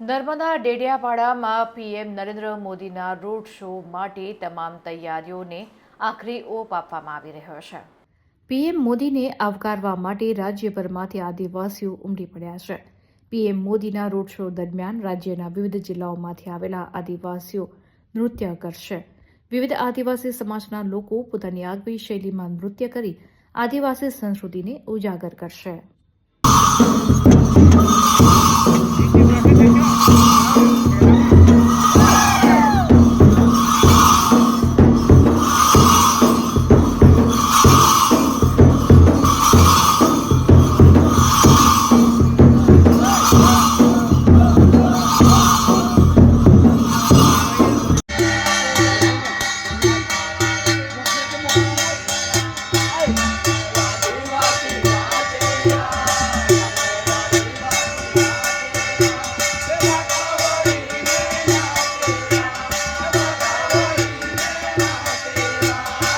Narmada ડેડિયાપાડામાં PM Narendra મોદીના road show માટે તમામ તૈયારીઓને આખરી ઓપ આપવામાં આવી રહ્યો છે। પીએમ મોદીને આવકારવા માટે રાજ્યભરમાંથી આદિવાસીઓ ઉમટી પડ્યા છે। પીએમ મોદીના રોડ શો દરમિયાન રાજ્યના વિવિધ જિલ્લાઓમાંથી આવેલા આદિવાસીઓ નૃત્ય કરશે। વિવિધ આદિવાસી સમાજના લોકો પોતાની આગવી શૈલીમાં નૃત્ય કરી આદિવાસી સંસ્કૃતિને ઉજાગર કરશે।